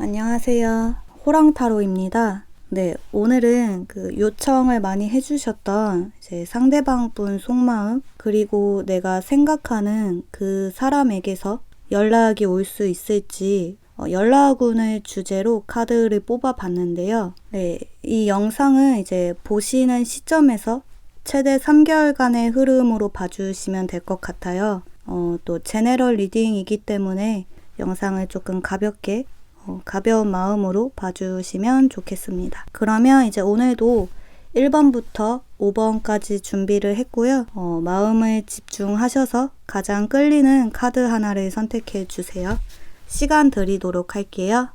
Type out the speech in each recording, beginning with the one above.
안녕하세요. 호랑타로입니다. 네, 오늘은 요청을 많이 해주셨던 이제 상대방 분 속마음, 그리고 내가 생각하는 그 사람에게서 연락이 올 수 있을지 연락운을 주제로 카드를 뽑아 봤는데요. 네, 이 영상은 이제 보시는 시점에서 최대 3개월간의 흐름으로 봐주시면 될 것 같아요. 또 제너럴 리딩이기 때문에 영상을 조금 가볍게 가벼운 마음으로 봐주시면 좋겠습니다. 그러면 이제 오늘도 1번부터 5번까지 준비를 했고요. 마음을 집중하셔서 가장 끌리는 카드 하나를 선택해 주세요. 시간 드리도록 할게요.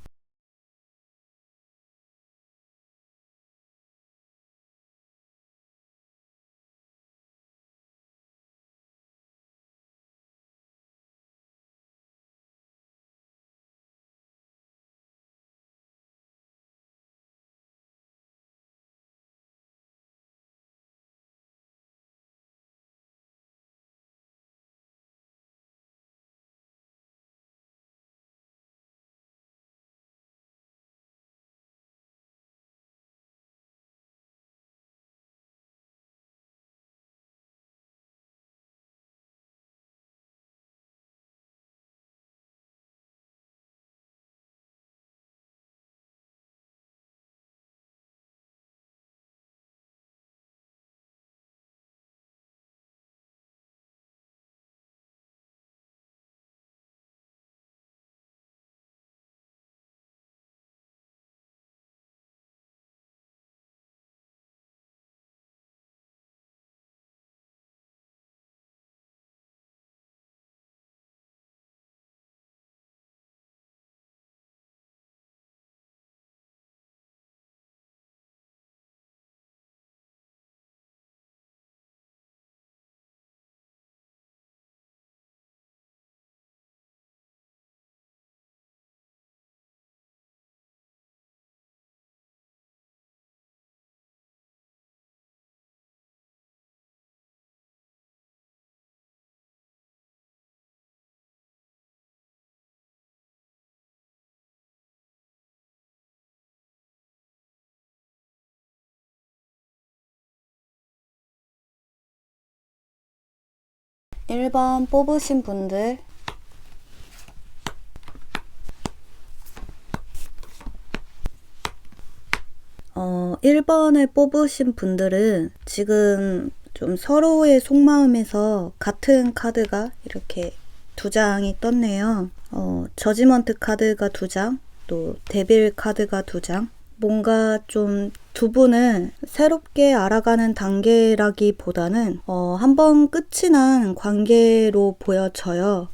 일 번 뽑으신 분들 1번을 뽑으신 분들은 지금 좀 서로의 속마음에서 같은 카드가 이렇게 두 장이 떴네요. 저지먼트 카드가 두 장, 또 데빌 카드가 두 장. 뭔가 좀 두 분을 새롭게 알아가는 단계라기보다는 한번 끝이 난 관계로 보여져요.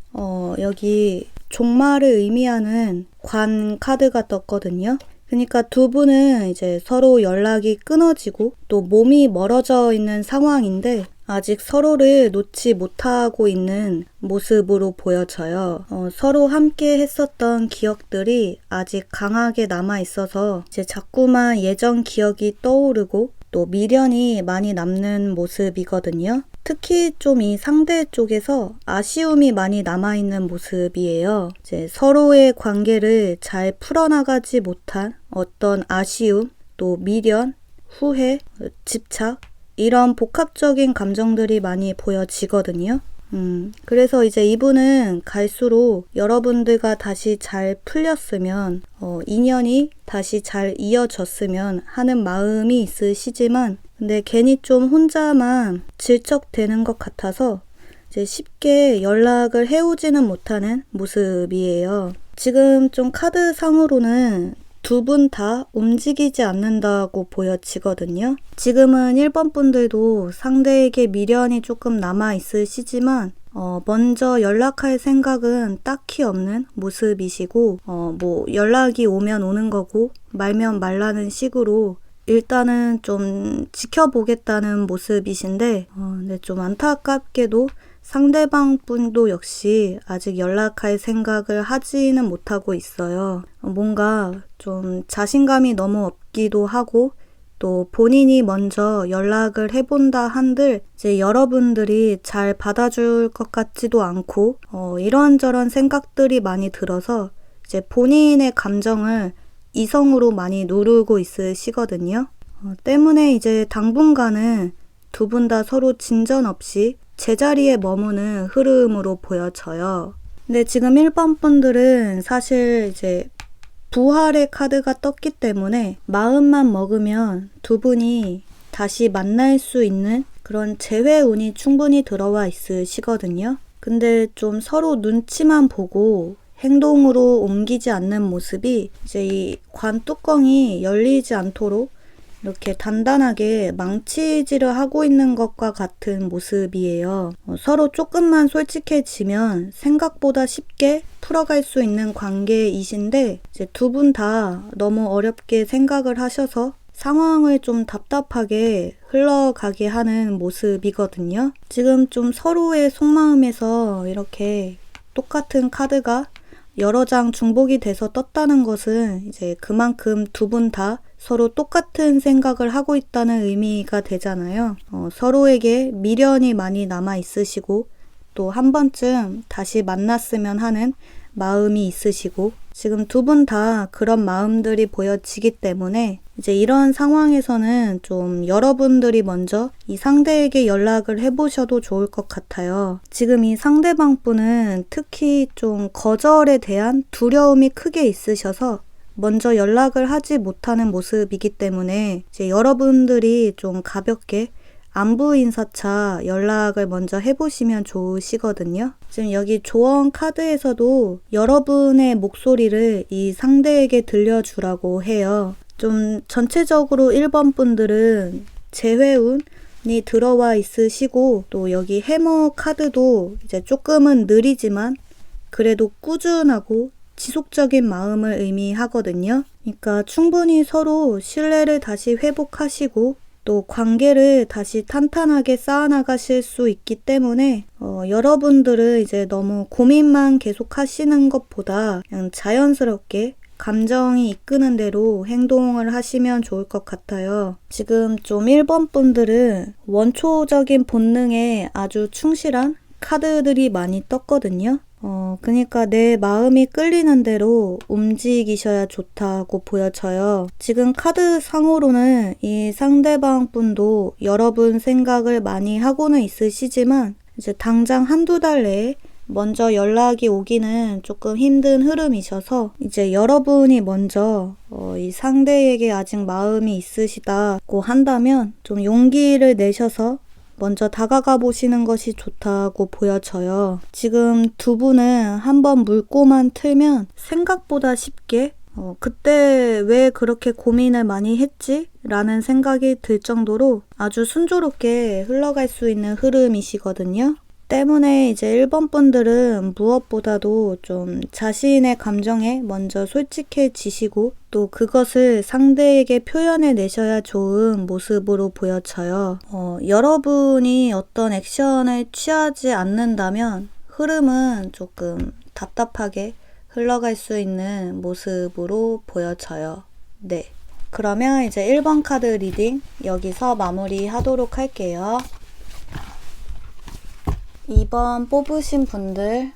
여기 종말을 의미하는 관 카드가 떴거든요. 그러니까 두 분은 이제 서로 연락이 끊어지고 또 몸이 멀어져 있는 상황인데 아직 서로를 놓지 못하고 있는 모습으로 보여져요. 서로 함께 했었던 기억들이 아직 강하게 남아 있어서 이제 자꾸만 예전 기억이 떠오르고 또 미련이 많이 남는 모습이거든요. 특히 좀 이 상대 쪽에서 아쉬움이 많이 남아있는 모습이에요. 이제 서로의 관계를 잘 풀어나가지 못한 어떤 아쉬움, 또 미련, 후회, 집착 이런 복합적인 감정들이 많이 보여지거든요. 그래서 이제 이분은 갈수록 여러분들과 다시 잘 풀렸으면 인연이 다시 잘 이어졌으면 하는 마음이 있으시지만 근데 괜히 좀 혼자만 질척되는 것 같아서 이제 쉽게 연락을 해오지는 못하는 모습이에요. 지금 좀 카드상으로는 두 분 다 움직이지 않는다고 보여지거든요. 지금은 1번 분들도 상대에게 미련이 조금 남아 있으시지만 먼저 연락할 생각은 딱히 없는 모습이시고 뭐 연락이 오면 오는 거고 말면 말라는 식으로 일단은 좀 지켜보겠다는 모습이신데 근데 좀 안타깝게도 상대방 분도 역시 아직 연락할 생각을 하지는 못하고 있어요. 뭔가 좀 자신감이 너무 없기도 하고 또 본인이 먼저 연락을 해본다 한들 이제 여러분들이 잘 받아줄 것 같지도 않고 이런저런 생각들이 많이 들어서 이제 본인의 감정을 이성으로 많이 누르고 있으시거든요. 때문에 이제 당분간은 두 분 다 서로 진전 없이 제자리에 머무는 흐름으로 보여져요. 근데 지금 1번 분들은 사실 이제 부활의 카드가 떴기 때문에 마음만 먹으면 두 분이 다시 만날 수 있는 그런 재회운이 충분히 들어와 있으시거든요. 근데 좀 서로 눈치만 보고 행동으로 옮기지 않는 모습이 이제 이 관 뚜껑이 열리지 않도록 이렇게 단단하게 망치질을 하고 있는 것과 같은 모습이에요. 서로 조금만 솔직해지면 생각보다 쉽게 풀어갈 수 있는 관계이신데 이제 두 분 다 너무 어렵게 생각을 하셔서 상황을 좀 답답하게 흘러가게 하는 모습이거든요. 지금 좀 서로의 속마음에서 이렇게 똑같은 카드가 여러 장 중복이 돼서 떴다는 것은 이제 그만큼 두 분 다 서로 똑같은 생각을 하고 있다는 의미가 되잖아요. 서로에게 미련이 많이 남아 있으시고 또 한 번쯤 다시 만났으면 하는 마음이 있으시고 지금 두 분 다 그런 마음들이 보여지기 때문에 이제 이런 상황에서는 좀 여러분들이 먼저 이 상대에게 연락을 해보셔도 좋을 것 같아요. 지금 이 상대방 분은 특히 좀 거절에 대한 두려움이 크게 있으셔서 먼저 연락을 하지 못하는 모습이기 때문에 이제 여러분들이 좀 가볍게 안부 인사차 연락을 먼저 해보시면 좋으시거든요. 지금 여기 조언 카드에서도 여러분의 목소리를 이 상대에게 들려주라고 해요. 좀 전체적으로 1번 분들은 재회운이 들어와 있으시고 또 여기 해머 카드도 이제 조금은 느리지만 그래도 꾸준하고 지속적인 마음을 의미하거든요. 그러니까 충분히 서로 신뢰를 다시 회복하시고 또 관계를 다시 탄탄하게 쌓아나가실 수 있기 때문에 여러분들은 이제 너무 고민만 계속 하시는 것보다 그냥 자연스럽게 감정이 이끄는 대로 행동을 하시면 좋을 것 같아요. 지금 좀 1번 분들은 원초적인 본능에 아주 충실한 카드들이 많이 떴거든요. 그러니까 내 마음이 끌리는 대로 움직이셔야 좋다고 보여져요. 지금 카드 상으로는 이 상대방 분도 여러분 생각을 많이 하고는 있으시지만 이제 당장 한두 달 내에 먼저 연락이 오기는 조금 힘든 흐름이셔서 이제 여러분이 먼저 이 상대에게 아직 마음이 있으시다고 한다면 좀 용기를 내셔서 먼저 다가가 보시는 것이 좋다고 보여져요. 지금 두 분은 한번 물꼬만 틀면 생각보다 쉽게 그때 왜 그렇게 고민을 많이 했지? 라는 생각이 들 정도로 아주 순조롭게 흘러갈 수 있는 흐름이시거든요. 때문에 이제 1번 분들은 무엇보다도 좀 자신의 감정에 먼저 솔직해지시고 또 그것을 상대에게 표현해 내셔야 좋은 모습으로 보여져요. 여러분이 어떤 액션을 취하지 않는다면 흐름은 조금 답답하게 흘러갈 수 있는 모습으로 보여져요. 네. 그러면 이제 1번 카드 리딩 여기서 마무리하도록 할게요. 2번 뽑으신 분들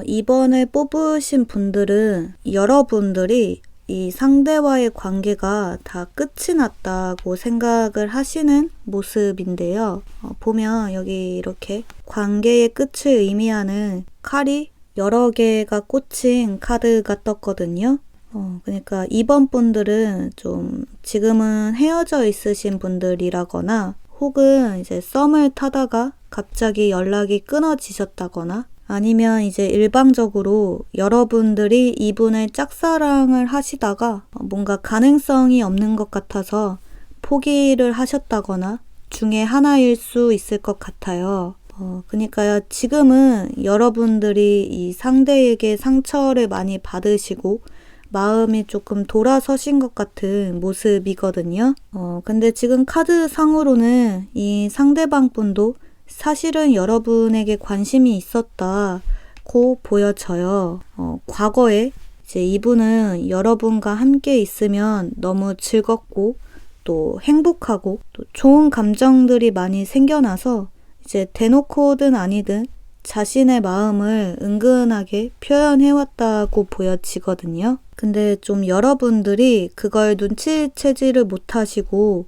이번을 뽑으신 분들은 여러분들이 이 상대와의 관계가 다 끝이 났다고 생각을 하시는 모습인데요. 보면 여기 이렇게 관계의 끝을 의미하는 칼이 여러 개가 꽂힌 카드가 떴거든요. 그러니까 2번 분들은 좀 지금은 헤어져 있으신 분들이라거나 혹은 이제 썸을 타다가 갑자기 연락이 끊어지셨다거나 아니면 이제 일방적으로 여러분들이 이분을 짝사랑을 하시다가 뭔가 가능성이 없는 것 같아서 포기를 하셨다거나 중에 하나일 수 있을 것 같아요. 그러니까요, 지금은 여러분들이 이 상대에게 상처를 많이 받으시고 마음이 조금 돌아서신 것 같은 모습이거든요. 근데 지금 카드 상으로는 이 상대방 분도 사실은 여러분에게 관심이 있었다고 보여져요. 과거에 이제 이분은 여러분과 함께 있으면 너무 즐겁고 또 행복하고 또 좋은 감정들이 많이 생겨나서 이제 대놓고든 아니든 자신의 마음을 은근하게 표현해왔다고 보여지거든요. 근데 좀 여러분들이 그걸 눈치채지를 못하시고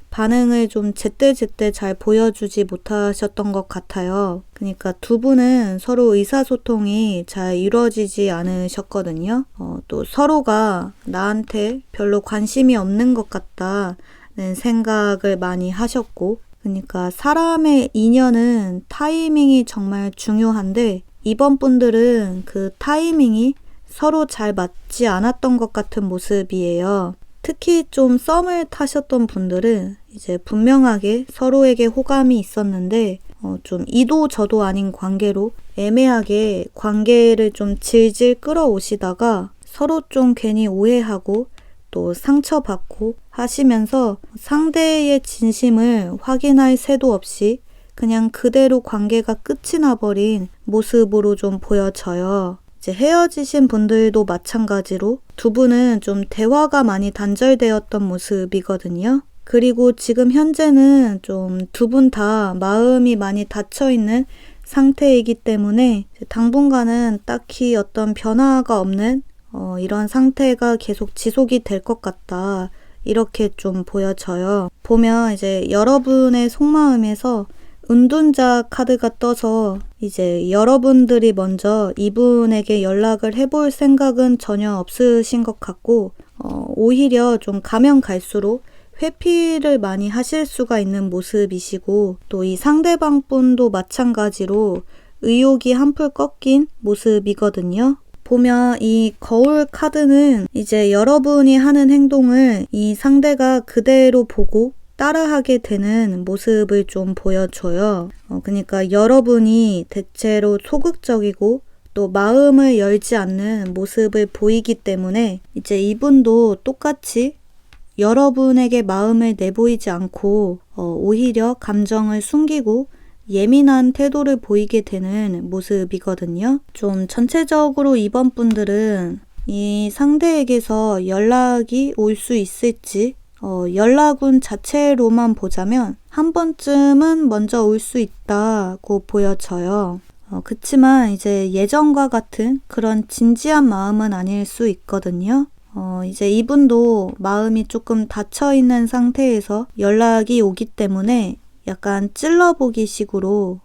반응을 좀 제때제때 잘 보여주지 못하셨던 것 같아요. 그러니까 두 분은 서로 의사소통이 잘 이루어지지 않으셨거든요. 또 서로가 나한테 별로 관심이 없는 것 같다는 생각을 많이 하셨고, 그러니까 사람의 인연은 타이밍이 정말 중요한데 이번 분들은 그 타이밍이 서로 잘 맞지 않았던 것 같은 모습이에요. 특히 좀 썸을 타셨던 분들은 이제 분명하게 서로에게 호감이 있었는데 좀 이도 저도 아닌 관계로 애매하게 관계를 좀 질질 끌어오시다가 서로 좀 괜히 오해하고 또 상처받고 하시면서 상대의 진심을 확인할 새도 없이 그냥 그대로 관계가 끝이 나버린 모습으로 좀 보여져요. 이제 헤어지신 분들도 마찬가지로 두 분은 좀 대화가 많이 단절되었던 모습이거든요. 그리고 지금 현재는 좀 두 분 다 마음이 많이 닫혀있는 상태이기 때문에 당분간은 딱히 어떤 변화가 없는 이런 상태가 계속 지속이 될 것 같다. 이렇게 좀 보여져요. 보면 이제 여러분의 속마음에서 은둔자 카드가 떠서 이제 여러분들이 먼저 이분에게 연락을 해볼 생각은 전혀 없으신 것 같고 오히려 좀 가면 갈수록 회피를 많이 하실 수가 있는 모습이시고 또 이 상대방 분도 마찬가지로 의욕이 한풀 꺾인 모습이거든요. 보면 이 거울 카드는 이제 여러분이 하는 행동을 이 상대가 그대로 보고 따라하게 되는 모습을 좀 보여줘요. 그러니까 여러분이 대체로 소극적이고 또 마음을 열지 않는 모습을 보이기 때문에 이제 이분도 똑같이 여러분에게 마음을 내보이지 않고 오히려 감정을 숨기고 예민한 태도를 보이게 되는 모습이거든요. 좀 전체적으로 이번 분들은 이 상대에게서 연락이 올 수 있을지 연락운 자체로만 보자면 한 번쯤은 먼저 올 수 있다고 보여져요. 그치만 이제 예전과 같은 그런 진지한 마음은 아닐 수 있거든요. 이제 이분도 마음이 조금 닫혀있는 상태에서 연락이 오기 때문에 약간 찔러보기 식으로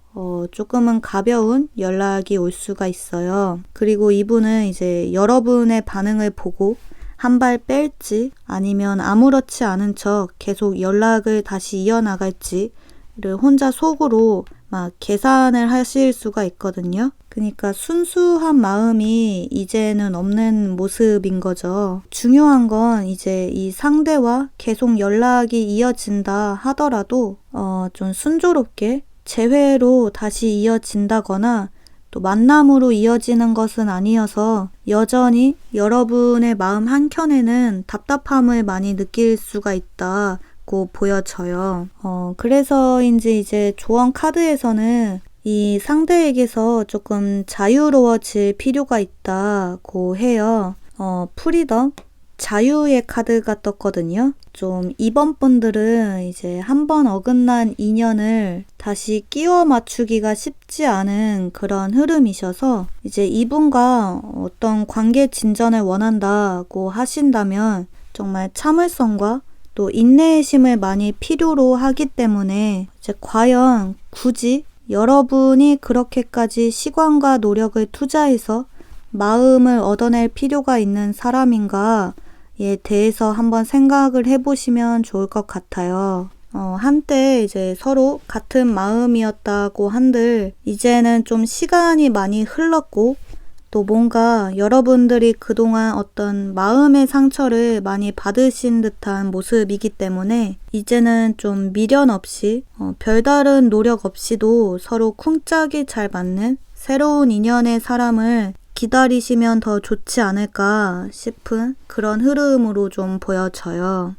조금은 가벼운 연락이 올 수가 있어요. 그리고 이분은 이제 여러분의 반응을 보고 한 발 뺄지 아니면 아무렇지 않은 척 계속 연락을 다시 이어나갈지를 혼자 속으로 막 계산을 하실 수가 있거든요. 그러니까 순수한 마음이 이제는 없는 모습인 거죠. 중요한 건 이제 이 상대와 계속 연락이 이어진다 하더라도 좀 순조롭게 재회로 다시 이어진다거나 또 만남으로 이어지는 것은 아니어서 여전히 여러분의 마음 한켠에는 답답함을 많이 느낄 수가 있다고 보여져요. 그래서인지 이제 조언 카드에서는 이 상대에게서 조금 자유로워질 필요가 있다고 해요. 프리덤, 자유의 카드가 떴거든요. 좀 이번 분들은 이제 한번 어긋난 인연을 다시 끼워 맞추기가 쉽지 않은 그런 흐름이셔서 이제 이분과 어떤 관계 진전을 원한다고 하신다면 정말 참을성과 또 인내심을 많이 필요로 하기 때문에 이제 과연 굳이 여러분이 그렇게까지 시간과 노력을 투자해서 마음을 얻어낼 필요가 있는 사람인가에 대해서 한번 생각을 해보시면 좋을 것 같아요. 한때 이제 서로 같은 마음이었다고 한들 이제는 좀 시간이 많이 흘렀고 또 뭔가 여러분들이 그동안 어떤 마음의 상처를 많이 받으신 듯한 모습이기 때문에 이제는 좀 미련 없이 별다른 노력 없이도 서로 쿵짝이 잘 맞는 새로운 인연의 사람을 기다리시면 더 좋지 않을까 싶은 그런 흐름으로 좀 보여져요.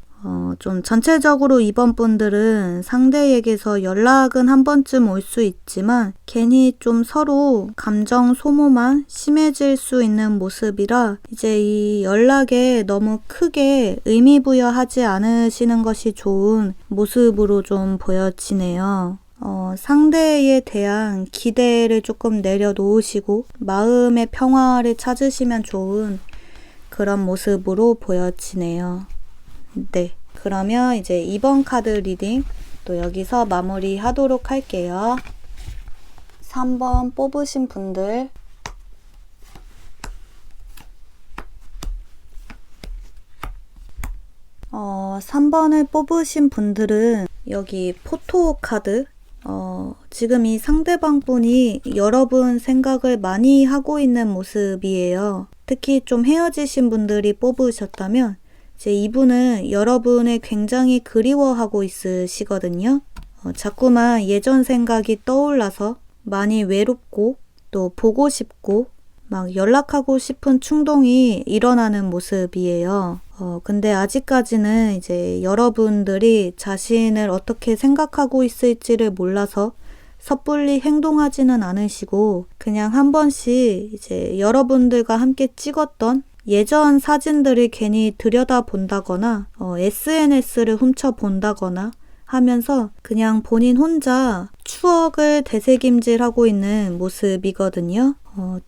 좀 전체적으로 이번 분들은 상대에게서 연락은 한 번쯤 올 수 있지만 괜히 좀 서로 감정 소모만 심해질 수 있는 모습이라 이제 이 연락에 너무 크게 의미 부여하지 않으시는 것이 좋은 모습으로 좀 보여지네요. 상대에 대한 기대를 조금 내려놓으시고 마음의 평화를 찾으시면 좋은 그런 모습으로 보여지네요. 네, 그러면 이제 이번 카드 리딩 또 여기서 마무리 하도록 할게요. 3번 뽑으신 분들 어, 3번을 뽑으신 분들은 여기 포토 카드 지금 이 상대방 분이 여러분 생각을 많이 하고 있는 모습이에요. 특히 좀 헤어지신 분들이 뽑으셨다면 이제 이분은 여러분을 굉장히 그리워하고 있으시거든요. 자꾸만 예전 생각이 떠올라서 많이 외롭고 또 보고 싶고 막 연락하고 싶은 충동이 일어나는 모습이에요. 근데 아직까지는 이제 여러분들이 자신을 어떻게 생각하고 있을지를 몰라서 섣불리 행동하지는 않으시고 그냥 한 번씩 이제 여러분들과 함께 찍었던 예전 사진들을 괜히 들여다본다거나 SNS를 훔쳐본다거나 하면서 그냥 본인 혼자 추억을 되새김질하고 있는 모습이거든요.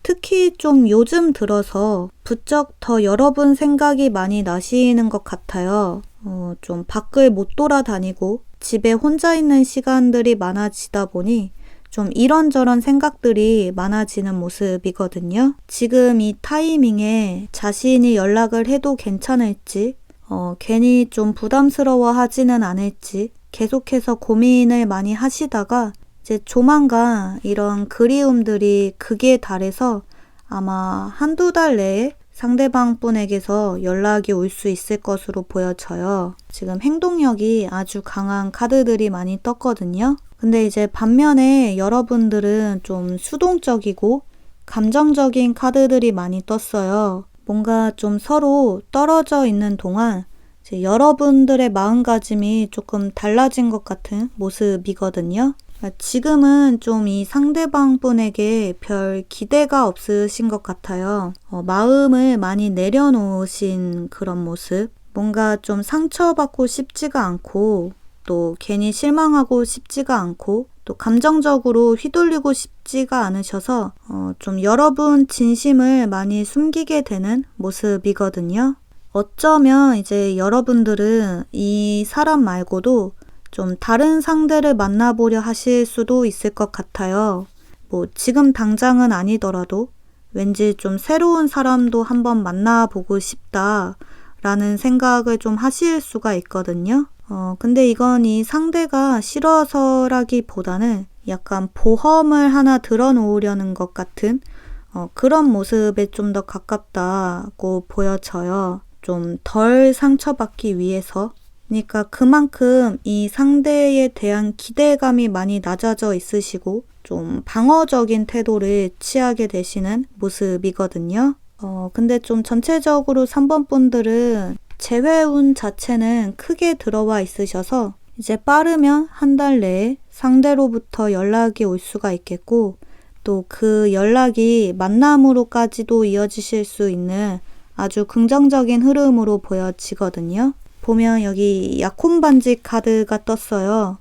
특히 좀 요즘 들어서 부쩍 더 여러분 생각이 많이 나시는 것 같아요. 좀 밖을 못 돌아다니고 집에 혼자 있는 시간들이 많아지다 보니 좀 이런저런 생각들이 많아지는 모습이거든요. 지금 이 타이밍에 자신이 연락을 해도 괜찮을지, 괜히 좀 부담스러워 하지는 않을지 계속해서 고민을 많이 하시다가 이제 조만간 이런 그리움들이 극에 달해서 아마 한두 달 내에 상대방 분에게서 연락이 올 수 있을 것으로 보여져요. 지금 행동력이 아주 강한 카드들이 많이 떴거든요. 근데 이제 반면에 여러분들은 좀 수동적이고 감정적인 카드들이 많이 떴어요. 뭔가 좀 서로 떨어져 있는 동안 이제 여러분들의 마음가짐이 조금 달라진 것 같은 모습이거든요. 지금은 좀 이 상대방 분에게 별 기대가 없으신 것 같아요. 마음을 많이 내려놓으신 그런 모습. 뭔가 좀 상처받고 싶지가 않고 또 괜히 실망하고 싶지가 않고 또 감정적으로 휘둘리고 싶지가 않으셔서 좀 여러분 진심을 많이 숨기게 되는 모습이거든요. 어쩌면 이제 여러분들은 이 사람 말고도 좀 다른 상대를 만나보려 하실 수도 있을 것 같아요. 뭐 지금 당장은 아니더라도 왠지 좀 새로운 사람도 한번 만나보고 싶다라는 생각을 좀 하실 수가 있거든요. 근데 이건 이 상대가 싫어서라기보다는 약간 보험을 하나 들어놓으려는 것 같은 그런 모습에 좀 더 가깝다고 보여져요. 좀 덜 상처받기 위해서. 그러니까 그만큼 이 상대에 대한 기대감이 많이 낮아져 있으시고 좀 방어적인 태도를 취하게 되시는 모습이거든요. 근데 좀 전체적으로 3번 분들은 재회운 자체는 크게 들어와 있으셔서 이제 빠르면 한 달 내에 상대로부터 연락이 올 수가 있겠고 또 그 연락이 만남으로까지도 이어지실 수 있는 아주 긍정적인 흐름으로 보여지거든요. 보면 여기 약혼 반지 카드가 떴어요.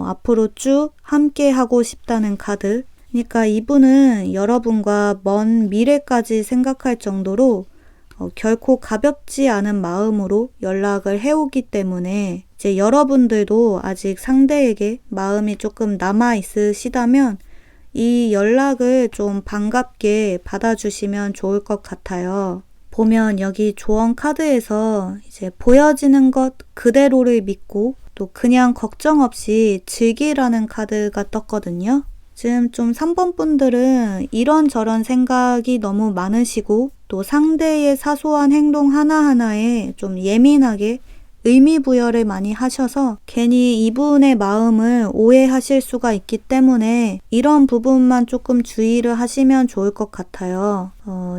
앞으로 쭉 함께 하고 싶다는 카드. 그러니까 이분은 여러분과 먼 미래까지 생각할 정도로 결코 가볍지 않은 마음으로 연락을 해오기 때문에 이제 여러분들도 아직 상대에게 마음이 조금 남아 있으시다면 이 연락을 좀 반갑게 받아주시면 좋을 것 같아요. 보면 여기 조언 카드에서 이제 보여지는 것 그대로를 믿고 또 그냥 걱정 없이 즐기라는 카드가 떴거든요. 지금 좀 3번 분들은 이런저런 생각이 너무 많으시고 또 상대의 사소한 행동 하나하나에 좀 예민하게 의미 부여를 많이 하셔서 괜히 이분의 마음을 오해하실 수가 있기 때문에 이런 부분만 조금 주의를 하시면 좋을 것 같아요.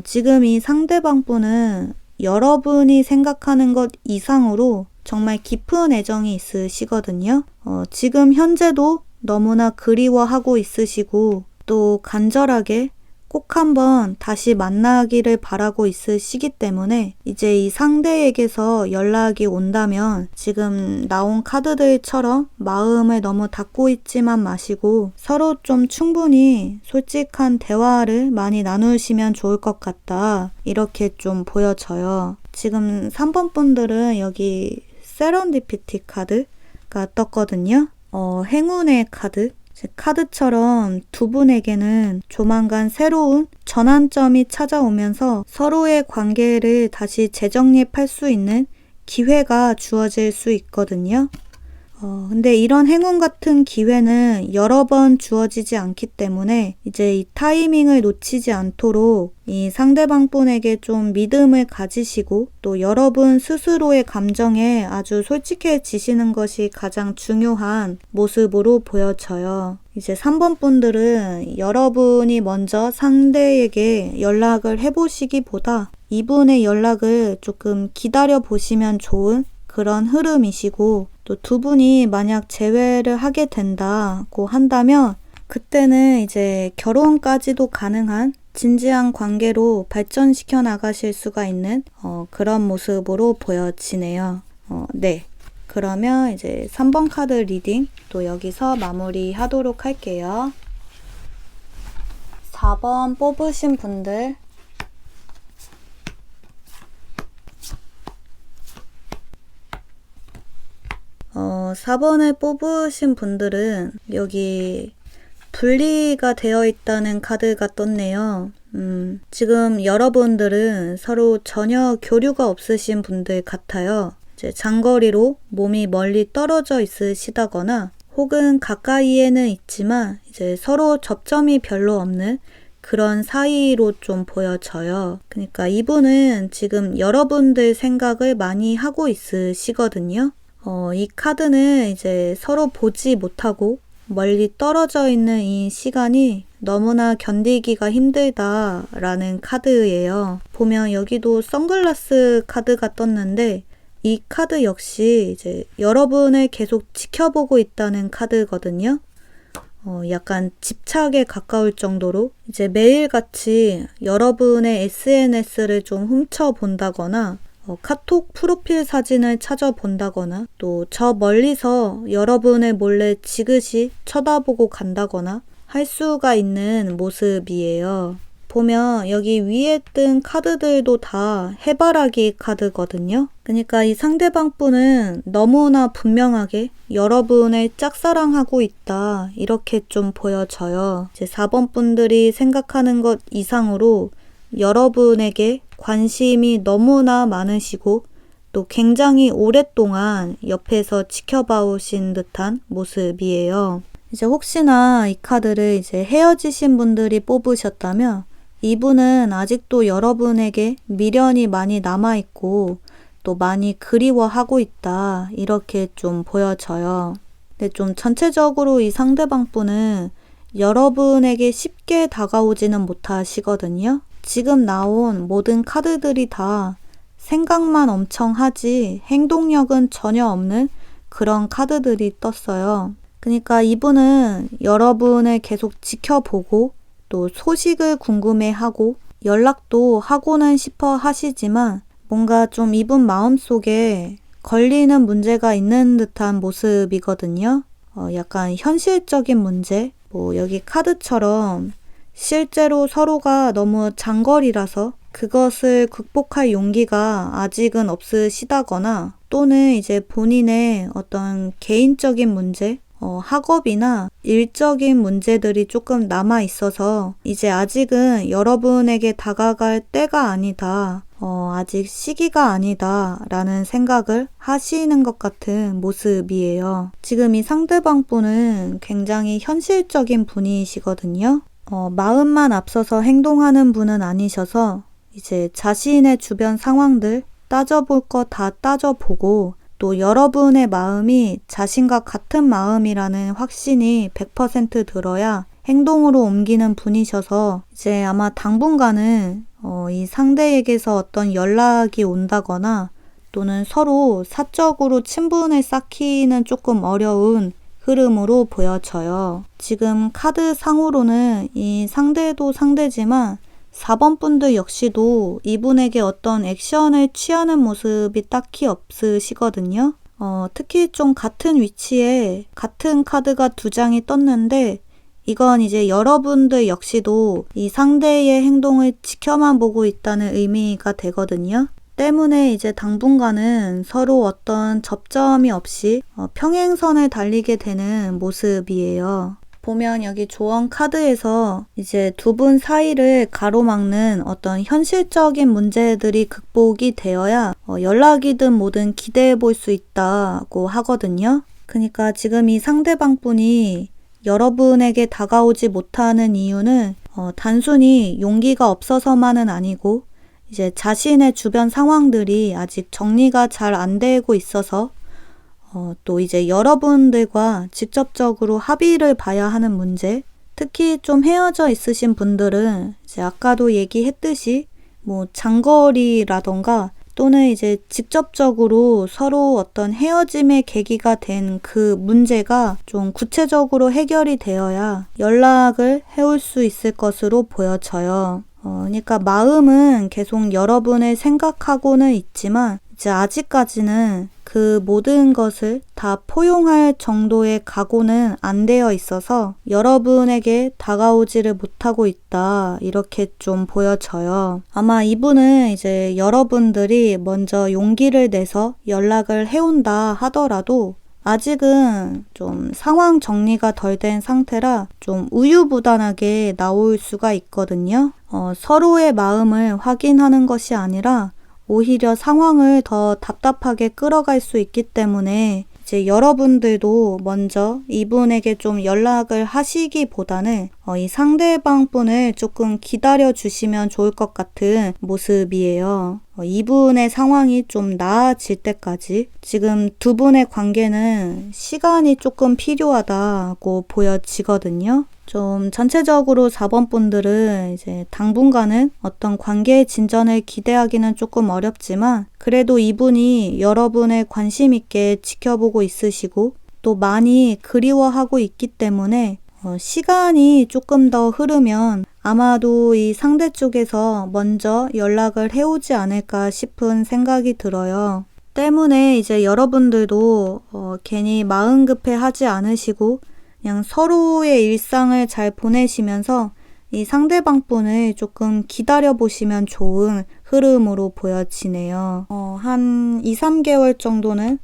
지금 이 상대방 분은 여러분이 생각하는 것 이상으로 정말 깊은 애정이 있으시거든요. 지금 현재도 너무나 그리워하고 있으시고 또 간절하게 꼭 한번 다시 만나기를 바라고 있으시기 때문에 이제 이 상대에게서 연락이 온다면 지금 나온 카드들처럼 마음을 너무 닫고 있지만 마시고 서로 좀 충분히 솔직한 대화를 많이 나누시면 좋을 것 같다. 이렇게 좀 보여져요. 지금 3번 분들은 여기 세런디피티 카드가 떴거든요. 행운의 카드. 카드처럼 두 분에게는 조만간 새로운 전환점이 찾아오면서 서로의 관계를 다시 재정립할 수 있는 기회가 주어질 수 있거든요. 근데 이런 행운 같은 기회는 여러 번 주어지지 않기 때문에 이제 이 타이밍을 놓치지 않도록 이 상대방 분에게 좀 믿음을 가지시고 또 여러분 스스로의 감정에 아주 솔직해지시는 것이 가장 중요한 모습으로 보여져요. 이제 3번 분들은 여러분이 먼저 상대에게 연락을 해보시기보다 이분의 연락을 조금 기다려 보시면 좋은 그런 흐름이시고 또 두 분이 만약 재회를 하게 된다고 한다면 그때는 이제 결혼까지도 가능한 진지한 관계로 발전시켜 나가실 수가 있는 그런 모습으로 보여지네요. 네. 그러면 이제 3번 카드 리딩 또 여기서 마무리 하도록 할게요. 4번 뽑으신 분들 4번을 뽑으신 분들은 여기 분리가 되어 있다는 카드가 떴네요. 지금 여러분들은 서로 전혀 교류가 없으신 분들 같아요. 이제 장거리로 몸이 멀리 떨어져 있으시다거나 혹은 가까이에는 있지만 이제 서로 접점이 별로 없는 그런 사이로 좀 보여져요. 그러니까 이분은 지금 여러분들 생각을 많이 하고 있으시거든요. 이 카드는 이제 서로 보지 못하고 멀리 떨어져 있는 이 시간이 너무나 견디기가 힘들다라는 카드예요. 보면 여기도 선글라스 카드가 떴는데 이 카드 역시 이제 여러분을 계속 지켜보고 있다는 카드거든요. 약간 집착에 가까울 정도로 이제 매일같이 여러분의 SNS를 좀 훔쳐본다거나 카톡 프로필 사진을 찾아본다거나 또 저 멀리서 여러분을 몰래 지그시 쳐다보고 간다거나 할 수가 있는 모습이에요. 보면 여기 위에 뜬 카드들도 다 해바라기 카드거든요. 그러니까 이 상대방 분은 너무나 분명하게 여러분을 짝사랑하고 있다. 이렇게 좀 보여져요. 이제 4번 분들이 생각하는 것 이상으로 여러분에게 관심이 너무나 많으시고 또 굉장히 오랫동안 옆에서 지켜봐 오신 듯한 모습이에요. 이제 혹시나 이 카드를 이제 헤어지신 분들이 뽑으셨다면 이분은 아직도 여러분에게 미련이 많이 남아있고 또 많이 그리워하고 있다. 이렇게 좀 보여져요. 근데 좀 전체적으로 이 상대방 분은 여러분에게 쉽게 다가오지는 못하시거든요. 지금 나온 모든 카드들이 다 생각만 엄청 하지 행동력은 전혀 없는 그런 카드들이 떴어요. 그러니까 이분은 여러분을 계속 지켜보고 또 소식을 궁금해하고 연락도 하고는 싶어 하시지만 뭔가 좀 이분 마음속에 걸리는 문제가 있는 듯한 모습이거든요. 약간 현실적인 문제, 여기 카드처럼 실제로 서로가 너무 장거리라서 그것을 극복할 용기가 아직은 없으시다거나 또는 이제 본인의 어떤 개인적인 문제, 학업이나 일적인 문제들이 조금 남아 있어서 이제 아직은 여러분에게 다가갈 때가 아니다. 아직 시기가 아니다 라는 생각을 하시는 것 같은 모습이에요. 지금 이 상대방 분은 굉장히 현실적인 분이시거든요. 마음만 앞서서 행동하는 분은 아니셔서 이제 자신의 주변 상황들 따져볼 거 다 따져보고 또 여러분의 마음이 자신과 같은 마음이라는 확신이 100% 들어야 행동으로 옮기는 분이셔서 이제 아마 당분간은 이 상대에게서 어떤 연락이 온다거나 또는 서로 사적으로 친분을 쌓기는 조금 어려운 흐름으로 보여져요. 지금 카드 상으로는 이 상대도 상대지만 4번 분들 역시도 이분에게 어떤 액션을 취하는 모습이 딱히 없으시거든요. 특히 좀 같은 위치에 같은 카드가 2장이 떴는데 이건 이제 여러분들 역시도 이 상대의 행동을 지켜만 보고 있다는 의미가 되거든요. 때문에 이제 당분간은 서로 어떤 접점이 없이 평행선을 달리게 되는 모습이에요. 보면 여기 조언 카드에서 이제 두 분 사이를 가로막는 어떤 현실적인 문제들이 극복이 되어야 연락이든 뭐든 기대해 볼 수 있다고 하거든요. 그러니까 지금 이 상대방 분이 여러분에게 다가오지 못하는 이유는 단순히 용기가 없어서만은 아니고 이제 자신의 주변 상황들이 아직 정리가 잘 안 되고 있어서 또 이제 여러분들과 직접적으로 합의를 봐야 하는 문제, 특히 좀 헤어져 있으신 분들은 이제 아까도 얘기했듯이 뭐 장거리라던가 또는 이제 직접적으로 서로 어떤 헤어짐의 계기가 된 그 문제가 좀 구체적으로 해결이 되어야 연락을 해올 수 있을 것으로 보여져요. 그러니까 마음은 계속 여러분을 생각하고는 있지만 이제 아직까지는 그 모든 것을 다 포용할 정도의 각오는 안 되어 있어서 여러분에게 다가오지를 못하고 있다. 이렇게 좀 보여져요. 아마 이분은 이제 여러분들이 먼저 용기를 내서 연락을 해온다 하더라도 아직은 좀 상황 정리가 덜 된 상태라 좀 우유부단하게 나올 수가 있거든요. 서로의 마음을 확인하는 것이 아니라 오히려 상황을 더 답답하게 끌어갈 수 있기 때문에 이제 여러분들도 먼저 이분에게 좀 연락을 하시기보다는 이 상대방 분을 조금 기다려 주시면 좋을 것 같은 모습이에요. 이분의 상황이 좀 나아질 때까지 지금 두 분의 관계는 시간이 조금 필요하다고 보여지거든요. 좀 전체적으로 4번 분들은 이제 당분간은 어떤 관계의 진전을 기대하기는 조금 어렵지만 그래도 이분이 여러분을 관심 있게 지켜보고 있으시고 또 많이 그리워하고 있기 때문에 시간이 조금 더 흐르면 아마도 이 상대 쪽에서 먼저 연락을 해오지 않을까 싶은 생각이 들어요. 때문에 이제 여러분들도 괜히 마음 급해 하지 않으시고 그냥 서로의 일상을 잘 보내시면서 이 상대방 분을 조금 기다려 보시면 좋은 흐름으로 보여지네요. 한 2, 3개월 정도는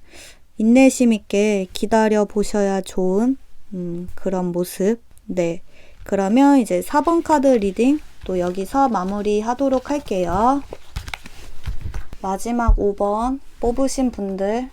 인내심 있게 기다려 보셔야 좋은 그런 모습. 네. 그러면 이제 4번 카드 리딩 또 여기서 마무리 하도록 할게요. 마지막 5번 뽑으신 분들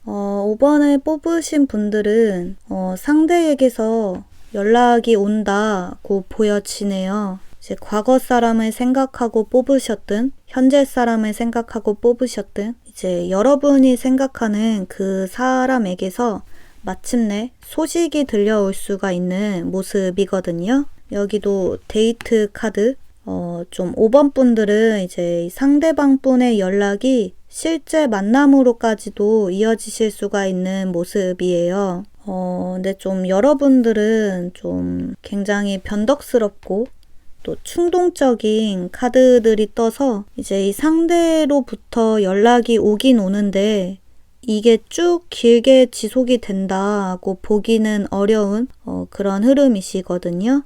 5번을 뽑으신 분들은 상대에게서 연락이 온다고 보여지네요. 이제 과거 사람을 생각하고 뽑으셨든 현재 사람을 생각하고 뽑으셨든 이제 여러분이 생각하는 그 사람에게서 마침내 소식이 들려올 수가 있는 모습이거든요. 여기도 데이트 카드 좀 5번 분들은 이제 상대방 분의 연락이 실제 만남으로까지도 이어지실 수가 있는 모습이에요. 근데 좀 여러분들은 좀 굉장히 변덕스럽고 또 충동적인 카드들이 떠서 이제 이 상대로부터 연락이 오긴 오는데 이게 쭉 길게 지속이 된다고 보기는 어려운 그런 흐름이시거든요.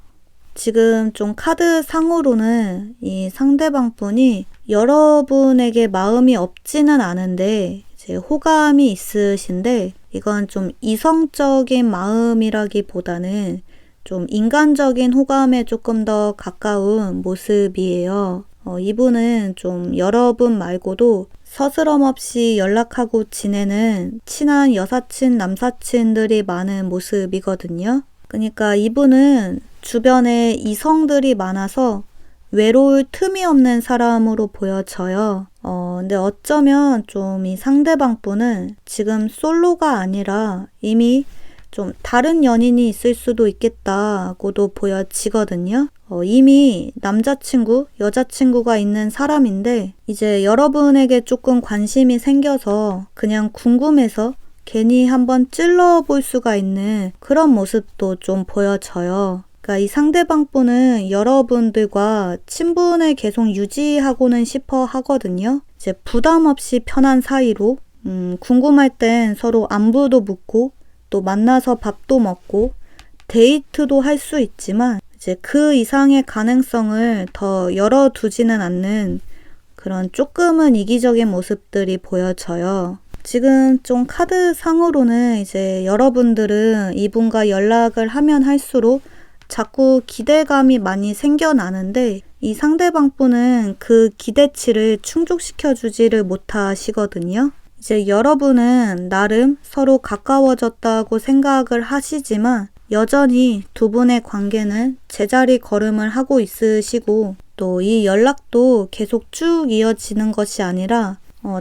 지금 좀 카드 상으로는 이 상대방 분이 여러분에게 마음이 없지는 않은데 이제 호감이 있으신데 이건 좀 이성적인 마음이라기보다는 좀 인간적인 호감에 조금 더 가까운 모습이에요. 이분은 좀 여러분 말고도 서스럼 없이 연락하고 지내는 친한 여사친, 남사친들이 많은 모습이거든요. 그러니까 이분은 주변에 이성들이 많아서 외로울 틈이 없는 사람으로 보여져요. 근데 어쩌면 좀 이 상대방 분은 지금 솔로가 아니라 이미 좀 다른 연인이 있을 수도 있겠다고도 보여지거든요. 이미 남자친구, 여자친구가 있는 사람인데 이제 여러분에게 조금 관심이 생겨서 그냥 궁금해서 괜히 한번 찔러볼 수가 있는 그런 모습도 좀 보여져요. 그러니까 이 상대방 분은 여러분들과 친분을 계속 유지하고는 싶어 하거든요. 이제 부담 없이 편한 사이로 궁금할 땐 서로 안부도 묻고 또 만나서 밥도 먹고 데이트도 할 수 있지만 이제 그 이상의 가능성을 더 열어두지는 않는 그런 조금은 이기적인 모습들이 보여져요. 지금 좀 카드상으로는 이제 여러분들은 이분과 연락을 하면 할수록 자꾸 기대감이 많이 생겨나는데 이 상대방 분은 그 기대치를 충족시켜주지를 못하시거든요. 이제 여러분은 나름 서로 가까워졌다고 생각을 하시지만 여전히 두 분의 관계는 제자리 걸음을 하고 있으시고 또 이 연락도 계속 쭉 이어지는 것이 아니라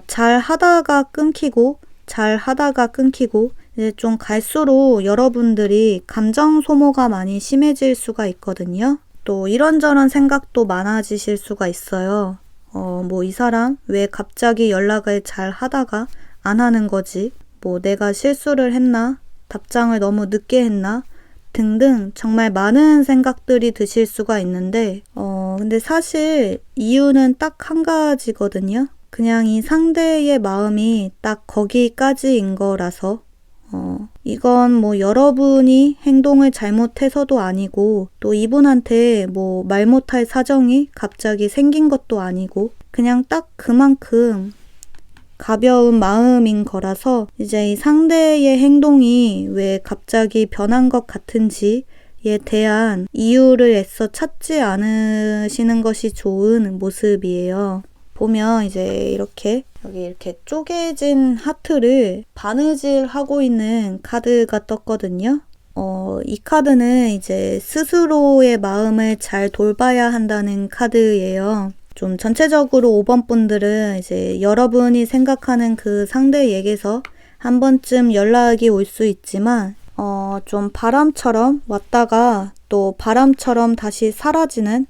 잘 하다가 끊기고 잘 하다가 끊기고 이제 좀 갈수록 여러분들이 감정 소모가 많이 심해질 수가 있거든요. 또 이런저런 생각도 많아지실 수가 있어요. 뭐 이 사람 왜 갑자기 연락을 잘 하다가 안 하는 거지? 뭐 내가 실수를 했나? 답장을 너무 늦게 했나? 등등 정말 많은 생각들이 드실 수가 있는데 근데 사실 이유는 딱 한 가지거든요. 그냥 이 상대의 마음이 딱 거기까지인 거라서 이건 뭐 여러분이 행동을 잘못해서도 아니고 또 이분한테 뭐 말 못할 사정이 갑자기 생긴 것도 아니고 그냥 딱 그만큼 가벼운 마음인 거라서 이제 이 상대의 행동이 왜 갑자기 변한 것 같은지에 대한 이유를 애써 찾지 않으시는 것이 좋은 모습이에요. 보면 이제 이렇게 여기 이렇게 쪼개진 하트를 바느질 하고 있는 카드가 떴거든요. 이 카드는 이제 스스로의 마음을 잘 돌봐야 한다는 카드예요. 좀 전체적으로 5번 분들은 이제 여러분이 생각하는 그 상대에게서 한 번쯤 연락이 올 수 있지만 좀 바람처럼 왔다가 또 바람처럼 다시 사라지는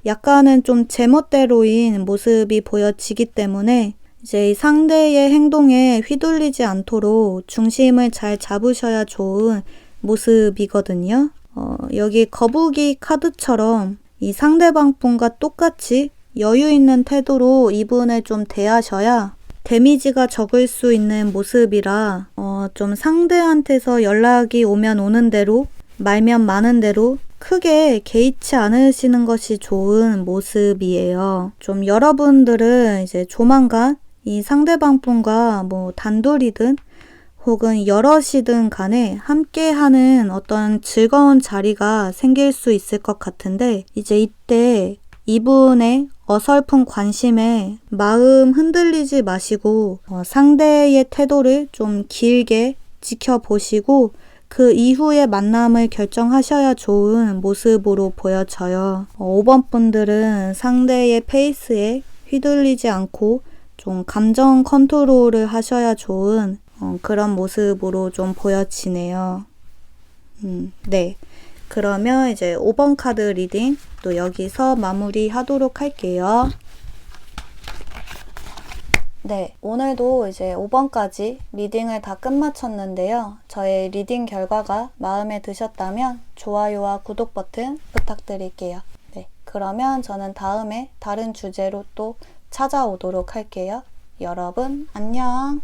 약간은 좀 제멋대로인 모습이 보여지기 때문에 이제 이 상대의 행동에 휘둘리지 않도록 중심을 잘 잡으셔야 좋은 모습이거든요. 여기 거북이 카드처럼 이 상대방 분과 똑같이 여유 있는 태도로 이분을 좀 대하셔야 데미지가 적을 수 있는 모습이라 좀 상대한테서 연락이 오면 오는 대로 말면 많은 대로 크게 개의치 않으시는 것이 좋은 모습이에요. 좀 여러분들은 이제 조만간 이 상대방 분과 뭐 단둘이든 혹은 여럿이든 간에 함께하는 어떤 즐거운 자리가 생길 수 있을 것 같은데 이제 이때 이분의 어설픈 관심에 마음 흔들리지 마시고 상대의 태도를 좀 길게 지켜보시고 그 이후의 만남을 결정하셔야 좋은 모습으로 보여져요. 5번 분들은 상대의 페이스에 휘둘리지 않고 좀 감정 컨트롤을 하셔야 좋은 그런 모습으로 좀 보여지네요. 네. 그러면 이제 5번 카드 리딩 또 여기서 마무리하도록 할게요. 네, 오늘도 이제 5번까지 리딩을 다 끝마쳤는데요. 저의 리딩 결과가 마음에 드셨다면 좋아요와 구독 버튼 부탁드릴게요. 네, 그러면 저는 다음에 다른 주제로 또 찾아오도록 할게요. 여러분, 안녕!